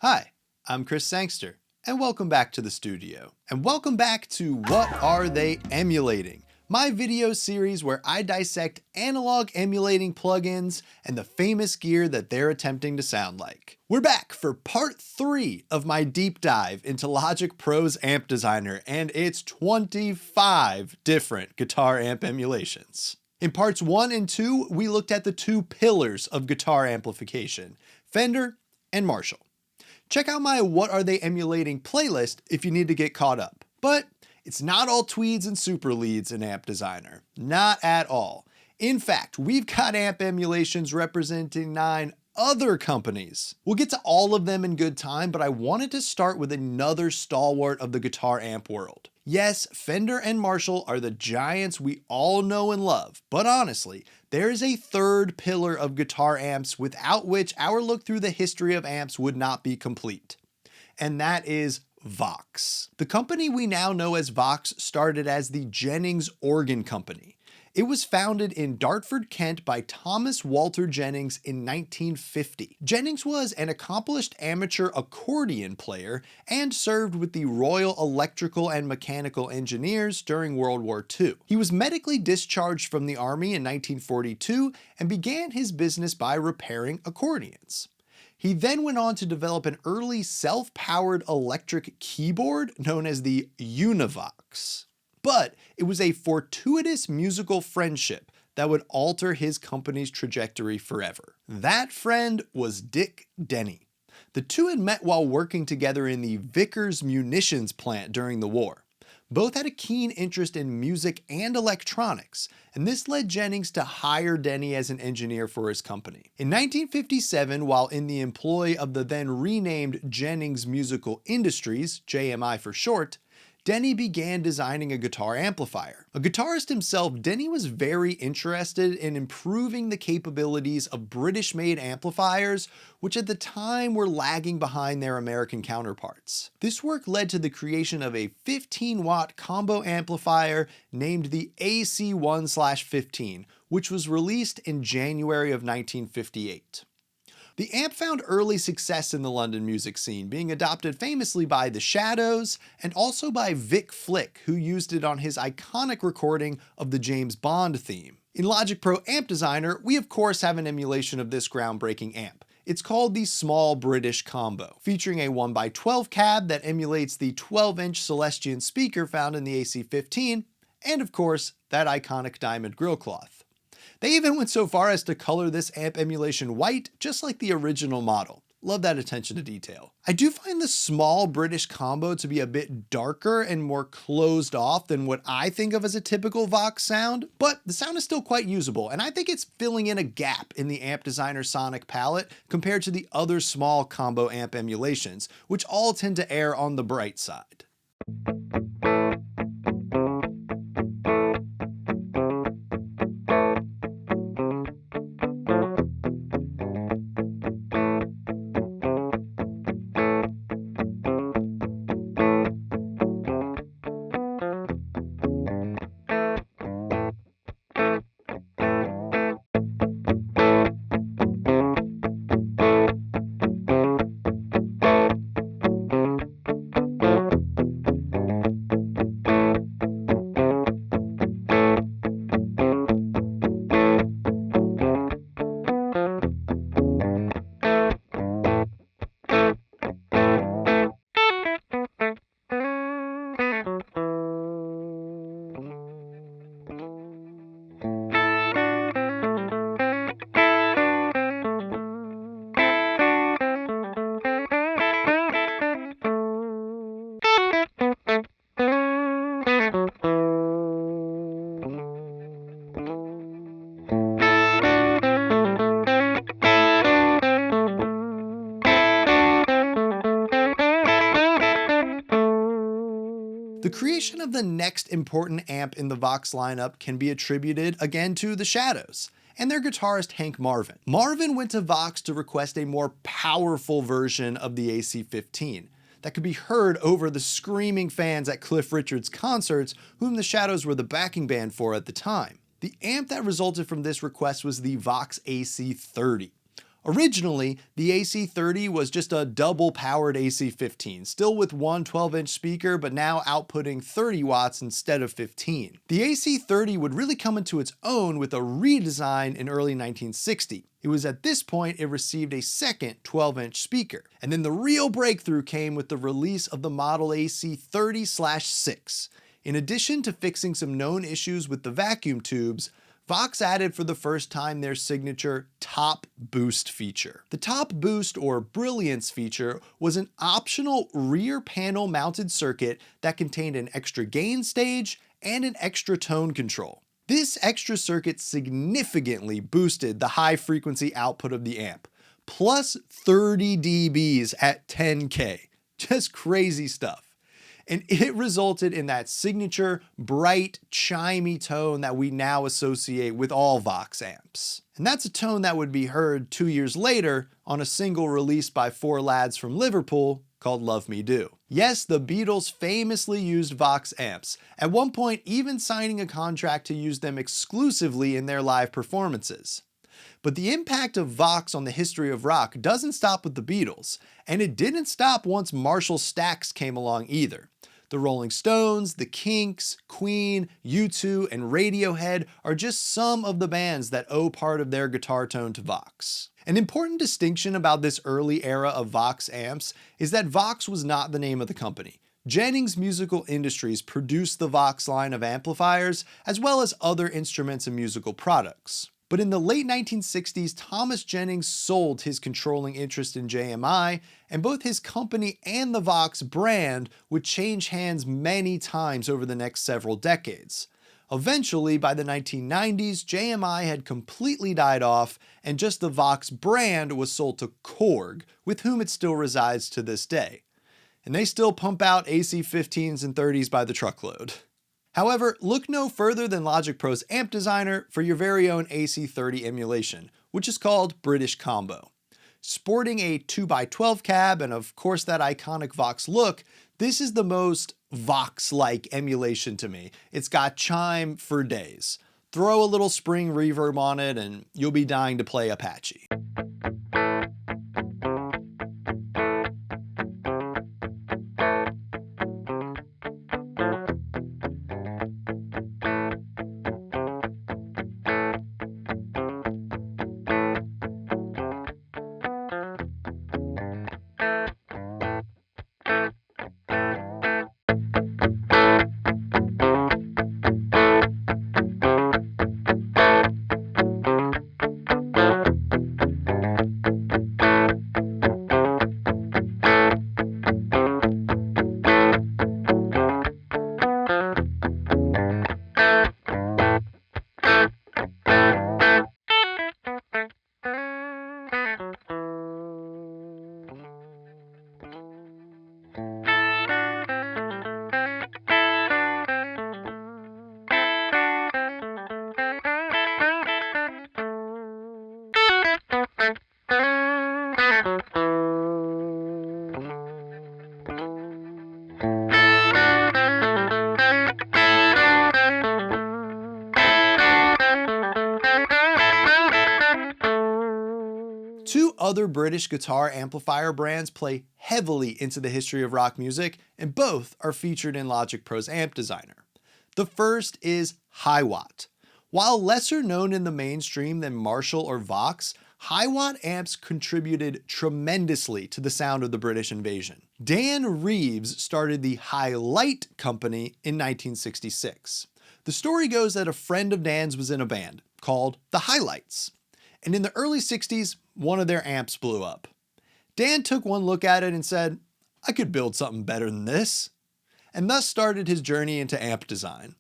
Hi, I'm Chris Sangster, and welcome back to the studio. And welcome back to What Are They Emulating? My video series where I dissect analog emulating plugins and the famous gear that they're attempting to sound like. We're back for part 3 of my deep dive into Logic Pro's Amp Designer and its 25 different guitar amp emulations. In parts 1 and 2, we looked at the two pillars of guitar amplification, Fender and Marshall. Check out my What Are They Emulating playlist if you need to get caught up. But it's not all tweeds and super leads in Amp Designer. Not at all. In fact, we've got amp emulations representing 9 other companies. We'll get to all of them in good time, but I wanted to start with another stalwart of the guitar amp world. Yes, Fender and Marshall are the giants we all know and love, but honestly, there is a third pillar of guitar amps without which our look through the history of amps would not be complete. And that is Vox. The company we now know as Vox started as the Jennings Organ Company. It was founded in Dartford, Kent by Thomas Walter Jennings in 1950. Jennings was an accomplished amateur accordion player and served with the Royal Electrical and Mechanical Engineers during World War II. He was medically discharged from the Army in 1942 and began his business by repairing accordions. He then went on to develop an early self-powered electric keyboard known as the Univox. But it was a fortuitous musical friendship that would alter his company's trajectory forever. That friend was Dick Denny. The two had met while working together in the Vickers munitions plant during the war. Both had a keen interest in music and electronics, and this led Jennings to hire Denny as an engineer for his company. In 1957, while in the employ of the then renamed Jennings Musical Industries, JMI for short, Denny began designing a guitar amplifier. A guitarist himself, Denny was very interested in improving the capabilities of British-made amplifiers, which at the time were lagging behind their American counterparts. This work led to the creation of a 15-watt combo amplifier named the AC1/15, which was released in January of 1958. The amp found early success in the London music scene, being adopted famously by The Shadows and also by Vic Flick, who used it on his iconic recording of the James Bond theme. In Logic Pro Amp Designer, we of course have an emulation of this groundbreaking amp. It's called the Small British Combo, featuring a 1x12 cab that emulates the 12-inch Celestion speaker found in the AC15, and of course, that iconic diamond grille cloth. They even went so far as to color this amp emulation white, just like the original model. Love that attention to detail. I do find the Small British Combo to be a bit darker and more closed off than what I think of as a typical Vox sound, but the sound is still quite usable, and I think it's filling in a gap in the Amp Designer sonic palette compared to the other small combo amp emulations, which all tend to err on the bright side. The creation of the next important amp in the Vox lineup can be attributed again to The Shadows and their guitarist Hank Marvin. Marvin went to Vox to request a more powerful version of the AC15 that could be heard over the screaming fans at Cliff Richard's concerts, whom The Shadows were the backing band for at the time. The amp that resulted from this request was the Vox AC30, Originally, the AC30 was just a double-powered AC15, still with one 12-inch speaker, but now outputting 30 watts instead of 15. The AC30 would really come into its own with a redesign in early 1960. It was at this point it received a second 12-inch speaker. And then the real breakthrough came with the release of the model AC30/6. In addition to fixing some known issues with the vacuum tubes, Vox added for the first time their signature top boost feature. The top boost or brilliance feature was an optional rear panel mounted circuit that contained an extra gain stage and an extra tone control. This extra circuit significantly boosted the high frequency output of the amp, plus 30 dBs at 10K. Just crazy stuff. And it resulted in that signature, bright, chimey tone that we now associate with all Vox amps. And that's a tone that would be heard 2 years later on a single released by four lads from Liverpool called Love Me Do. Yes, the Beatles famously used Vox amps, at one point even signing a contract to use them exclusively in their live performances. But the impact of Vox on the history of rock doesn't stop with the Beatles, and it didn't stop once Marshall Stacks came along either. The Rolling Stones, the Kinks, Queen, U2, and Radiohead are just some of the bands that owe part of their guitar tone to Vox. An important distinction about this early era of Vox amps is that Vox was not the name of the company. Jennings Musical Industries produced the Vox line of amplifiers, as well as other instruments and musical products. But in the late 1960s, Thomas Jennings sold his controlling interest in JMI, and both his company and the Vox brand would change hands many times over the next several decades. Eventually, by the 1990s, JMI had completely died off, and just the Vox brand was sold to Korg, with whom it still resides to this day. And they still pump out AC15s and 30s by the truckload. However, look no further than Logic Pro's Amp Designer for your very own AC30 emulation, which is called British Combo. Sporting a 2x12 cab and of course that iconic Vox look, this is the most Vox-like emulation to me. It's got chime for days. Throw a little spring reverb on it and you'll be dying to play Apache. Two other British guitar amplifier brands play heavily into the history of rock music, and both are featured in Logic Pro's Amp Designer. The first is Hiwatt. While lesser known in the mainstream than Marshall or Vox, Hiwatt amps contributed tremendously to the sound of the British invasion. Dan Reeves started the Highlight Company in 1966. The story goes that a friend of Dan's was in a band called the Highlights, and in the early 60s, one of their amps blew up. Dan took one look at it and said, I could build something better than this, and thus started his journey into amp design.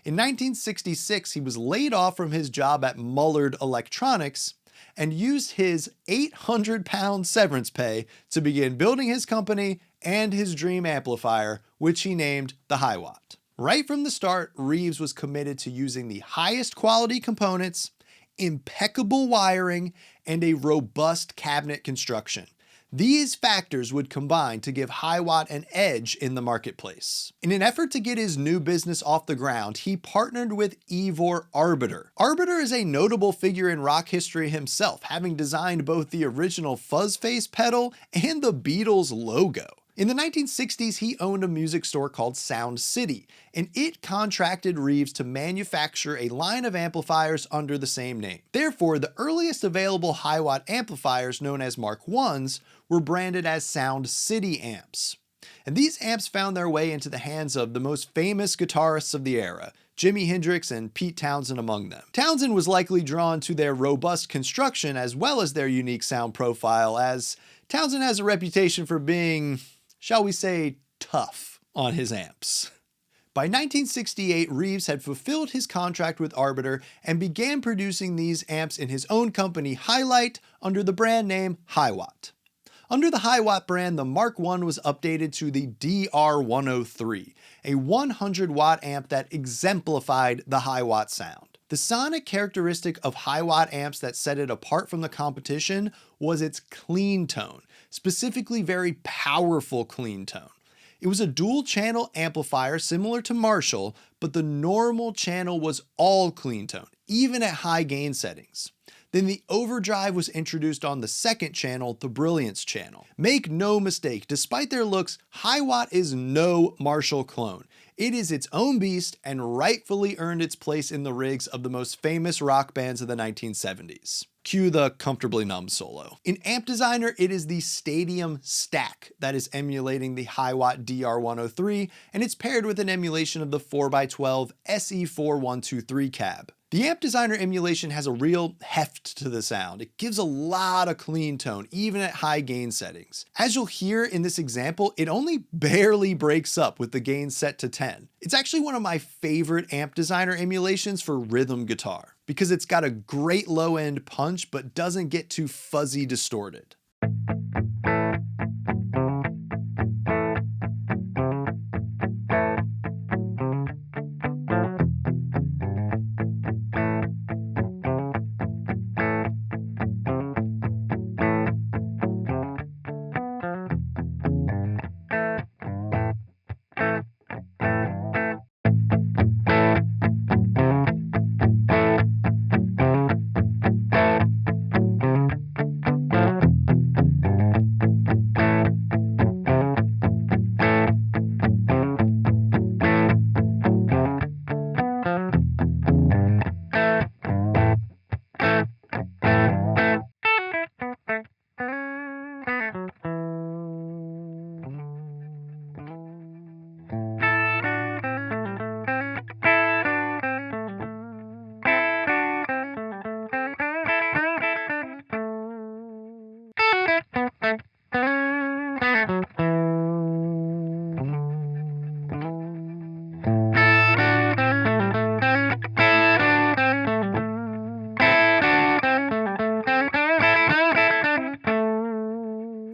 In 1966, he was laid off from his job at Mullard Electronics and used his 800-pound severance pay to begin building his company and his dream amplifier, which he named the Hiwatt. Right from the start, Reeves was committed to using the highest quality components, impeccable wiring, and a robust cabinet construction. These factors would combine to give Hiwatt an edge in the marketplace. In an effort to get his new business off the ground, he partnered with Ivor Arbiter. Arbiter is a notable figure in rock history himself, having designed both the original fuzz face pedal and the Beatles logo. In the 1960s, he owned a music store called Sound City, and it contracted Reeves to manufacture a line of amplifiers under the same name. Therefore, the earliest available Hiwatt amplifiers, known as Mark I's, were branded as Sound City amps. And these amps found their way into the hands of the most famous guitarists of the era, Jimi Hendrix and Pete Townshend among them. Townshend was likely drawn to their robust construction as well as their unique sound profile, as Townshend has a reputation for being, shall we say, tough on his amps. By 1968, Reeves had fulfilled his contract with Arbiter and began producing these amps in his own company, Highlight, under the brand name Hiwatt. Under the Hiwatt brand, the Mark I was updated to the DR103, a 100-watt amp that exemplified the Hiwatt sound. The sonic characteristic of Hiwatt amps that set it apart from the competition was its clean tone, specifically very powerful clean tone. It was a dual-channel amplifier similar to Marshall, but the normal channel was all clean tone, even at high gain settings. Then the overdrive was introduced on the second channel, the Brilliance channel. Make no mistake, despite their looks, Hiwatt is no Marshall clone. It is its own beast and rightfully earned its place in the rigs of the most famous rock bands of the 1970s. Cue the Comfortably Numb solo. In Amp Designer, it is the Stadium Stack that is emulating the Hiwatt DR103, and it's paired with an emulation of the 4x12 SE4123 cab. The Amp Designer emulation has a real heft to the sound. It gives a lot of clean tone, even at high gain settings. As you'll hear in this example, it only barely breaks up with the gain set to 10. It's actually one of my favorite Amp Designer emulations for rhythm guitar, because it's got a great low-end punch, but doesn't get too fuzzy distorted.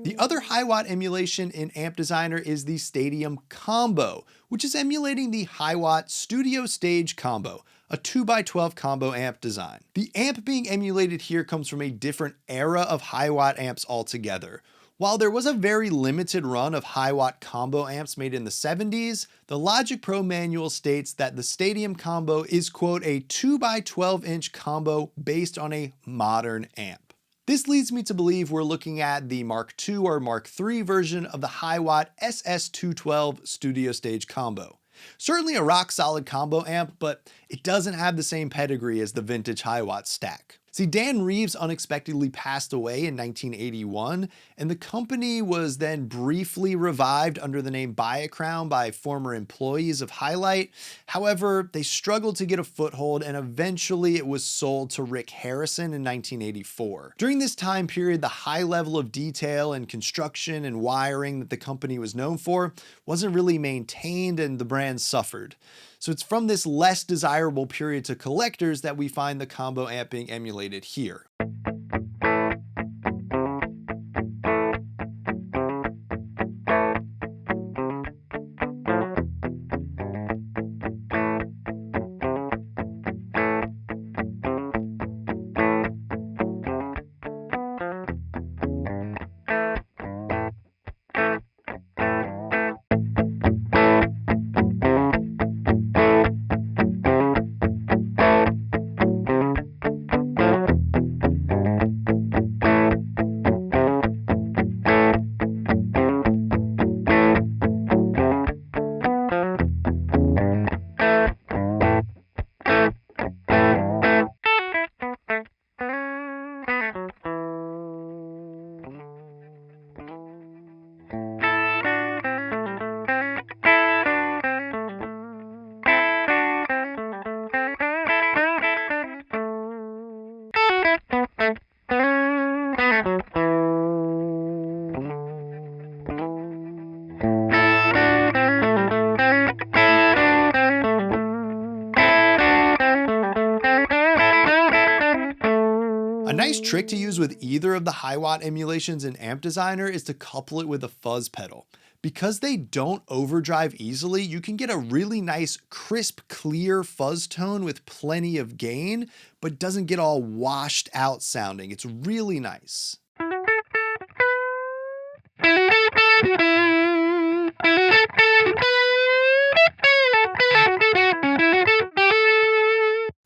The other Hiwatt emulation in Amp Designer is the Stadium Combo, which is emulating the Hiwatt Studio Stage Combo, a 2x12 combo amp design. The amp being emulated here comes from a different era of Hiwatt amps altogether. While there was a very limited run of Hiwatt combo amps made in the 70s, the Logic Pro manual states that the Stadium Combo is, quote, a 2x12-inch combo based on a modern amp. This leads me to believe we're looking at the Mark II or Mark III version of the Hiwatt SS212 Studio Stage Combo. Certainly a rock-solid combo amp, but it doesn't have the same pedigree as the vintage Hiwatt stack. See, Dan Reeves unexpectedly passed away in 1981, and the company was then briefly revived under the name Biocrown by former employees of Highlight. However, they struggled to get a foothold, and eventually it was sold to Rick Harrison in 1984. During this time period, the high level of detail and construction and wiring that the company was known for wasn't really maintained, and the brand suffered. So it's from this less desirable period to collectors that we find the combo amp being emulated here. nice trick to use with either of the Hiwatt emulations in Amp Designer is to couple it with a fuzz pedal. Because they don't overdrive easily, you can get a really nice, crisp, clear fuzz tone with plenty of gain, but doesn't get all washed out sounding. It's really nice.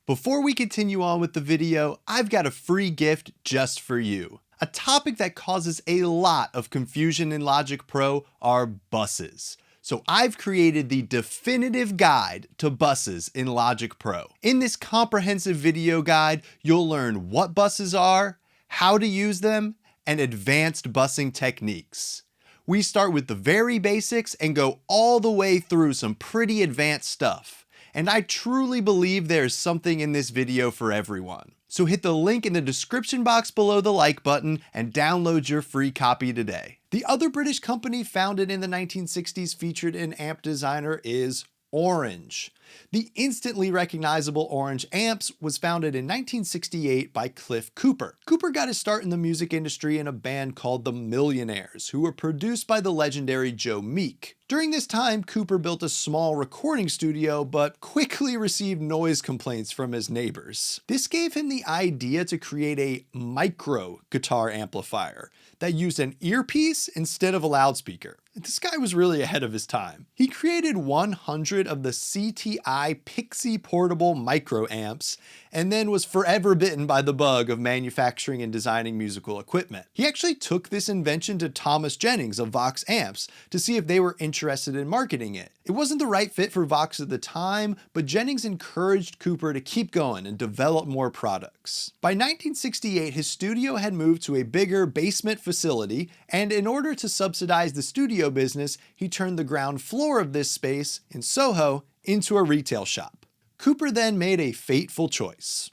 Before we continue on with the video, I've got a free gift just for you. A topic that causes a lot of confusion in Logic Pro are buses. So I've created the definitive guide to buses in Logic Pro. In this comprehensive video guide, you'll learn what buses are, how to use them, and advanced busing techniques. We start with the very basics and go all the way through some pretty advanced stuff. And I truly believe there's something in this video for everyone. So hit the link in the description box below the like button and download your free copy today. The other British company founded in the 1960s featured in Amp Designer is Orange. The instantly recognizable Orange amps was founded in 1968 by Cliff Cooper. Cooper got his start in the music industry in a band called the Millionaires, who were produced by the legendary Joe Meek. During this time, Cooper built a small recording studio, but quickly received noise complaints from his neighbors. This gave him the idea to create a micro guitar amplifier that used an earpiece instead of a loudspeaker. This guy was really ahead of his time. He created 100 of the CTI Pixie portable micro amps, and then was forever bitten by the bug of manufacturing and designing musical equipment. He actually took this invention to Thomas Jennings of Vox Amps to see if they were interested in marketing it. It wasn't the right fit for Vox at the time, but Jennings encouraged Cooper to keep going and develop more products. By 1968, his studio had moved to a bigger basement facility, and in order to subsidize the studio business, he turned the ground floor of this space in Soho into a retail shop. Cooper then made a fateful choice.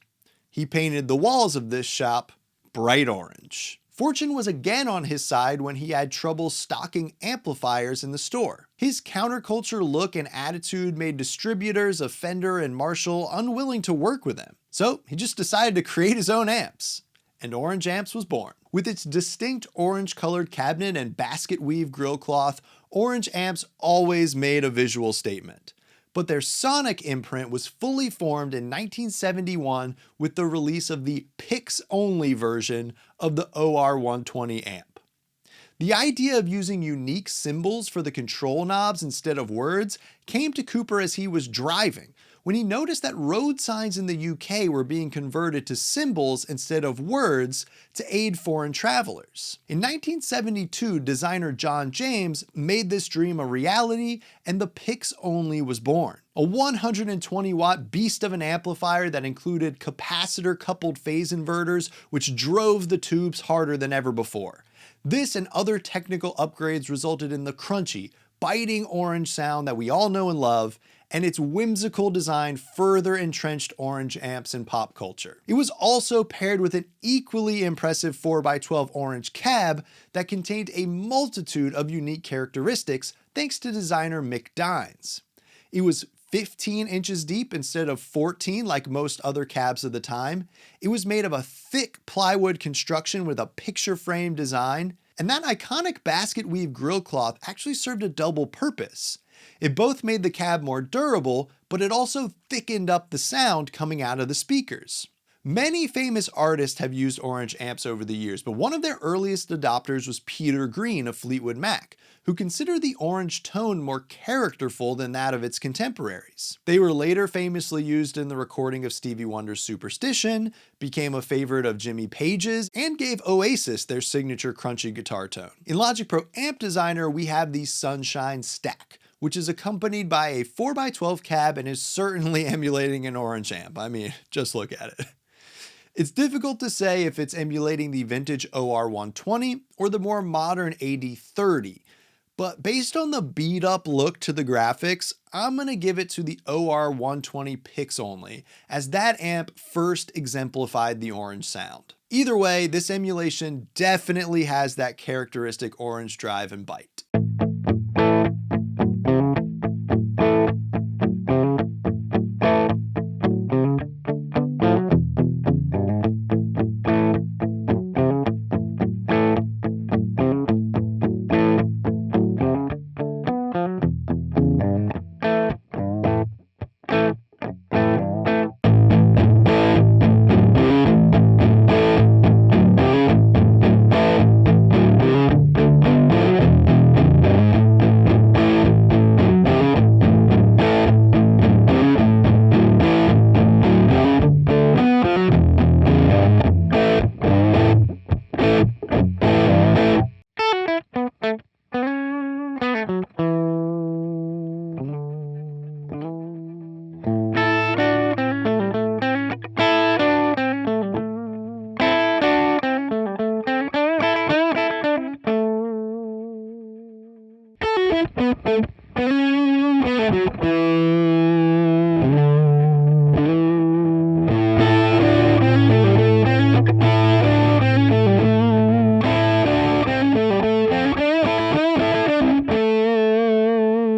He painted the walls of this shop bright orange. Fortune was again on his side when he had trouble stocking amplifiers in the store. His counterculture look and attitude made distributors of Fender and Marshall unwilling to work with him. So he just decided to create his own amps, and Orange Amps was born. With its distinct orange-colored cabinet and basket weave grill cloth, Orange Amps always made a visual statement. But their sonic imprint was fully formed in 1971 with the release of the Pix-only version of the OR120 amp. The idea of using unique symbols for the control knobs instead of words came to Cooper as he was driving, when he noticed that road signs in the UK were being converted to symbols instead of words to aid foreign travelers. In 1972, designer John James made this dream a reality, and the Pix-only was born. A 120-watt beast of an amplifier that included capacitor-coupled phase inverters, which drove the tubes harder than ever before. This and other technical upgrades resulted in the crunchy, biting orange sound that we all know and love, and its whimsical design further entrenched Orange amps in pop culture. It was also paired with an equally impressive 4x12 orange cab that contained a multitude of unique characteristics thanks to designer Mick Dines. It was 15 inches deep instead of 14 like most other cabs of the time. It was made of a thick plywood construction with a picture frame design, and that iconic basket weave grill cloth actually served a double purpose. It both made the cab more durable, but it also thickened up the sound coming out of the speakers. Many famous artists have used Orange amps over the years, but one of their earliest adopters was Peter Green of Fleetwood Mac, who considered the orange tone more characterful than that of its contemporaries. They were later famously used in the recording of Stevie Wonder's Superstition, became a favorite of Jimmy Page's, and gave Oasis their signature crunchy guitar tone. In Logic Pro Amp Designer, we have the Sunshine Stack, which is accompanied by a 4x12 cab and is certainly emulating an Orange amp. I mean, just look at it. It's difficult to say if it's emulating the vintage OR120 or the more modern AD30, but based on the beat up look to the graphics, I'm gonna give it to the OR120 Pix-only, as that amp first exemplified the orange sound. Either way, this emulation definitely has that characteristic orange drive and bite.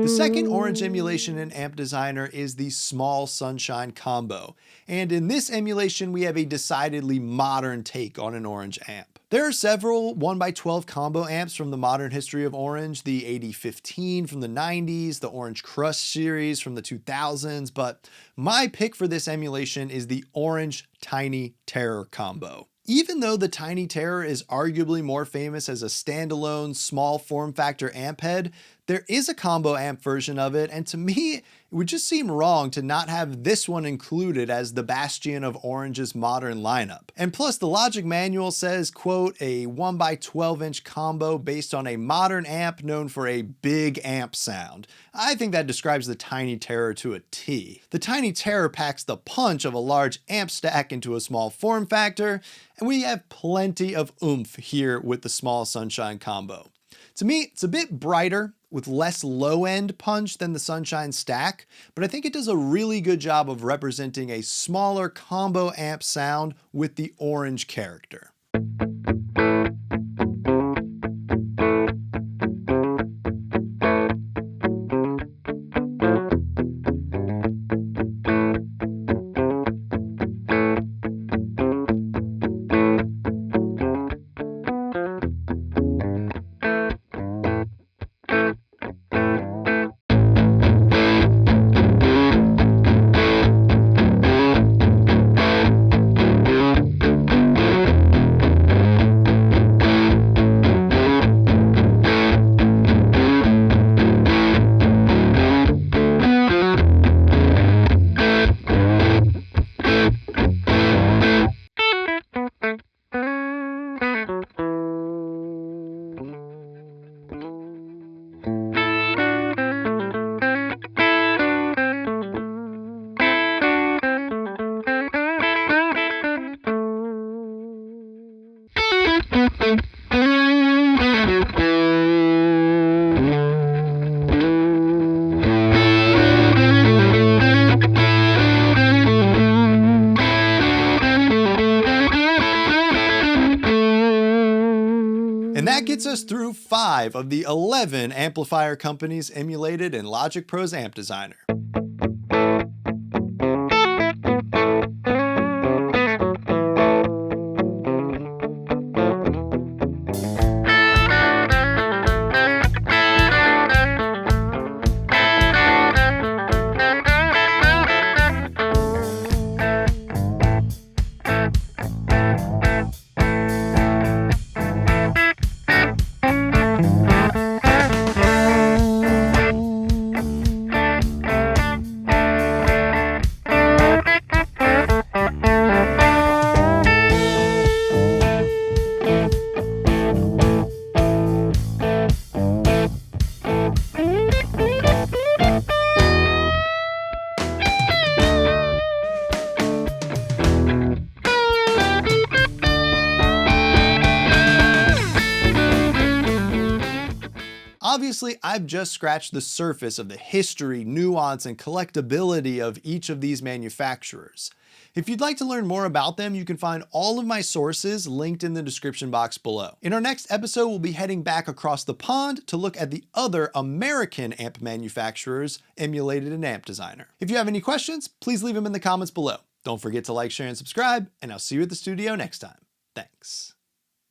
The second orange emulation in Amp Designer is the Small Sunshine Combo, and in this emulation we have a decidedly modern take on an orange amp. There are several 1x12 combo amps from the modern history of orange, the AD15 from the 90s, the Orange Crush series from the 2000s, but my pick for this emulation is the Orange Tiny Terror Combo. Even though the Tiny Terror is arguably more famous as a standalone small form factor amp head, there is a combo amp version of it, and to me, it would just seem wrong to not have this one included as the bastion of Orange's modern lineup. And plus, the Logic manual says, quote, a 1x12-inch combo based on a modern amp known for a big amp sound. I think that describes the Tiny Terror to a T. The Tiny Terror packs the punch of a large amp stack into a small form factor, and we have plenty of oomph here with the Small Sunshine Combo. To me, it's a bit brighter, with less low-end punch than the Sunshine Stack, but I think it does a really good job of representing a smaller combo amp sound with the orange character. And that gets us through 5 of the 11 amplifier companies emulated in Logic Pro's Amp Designer. Obviously, I've just scratched the surface of the history, nuance, and collectability of each of these manufacturers. If you'd like to learn more about them, you can find all of my sources linked in the description box below. In our next episode, we'll be heading back across the pond to look at the other American amp manufacturers emulated in Amp Designer. If you have any questions, please leave them in the comments below. Don't forget to like, share, and subscribe, and I'll see you at the studio next time. Thanks.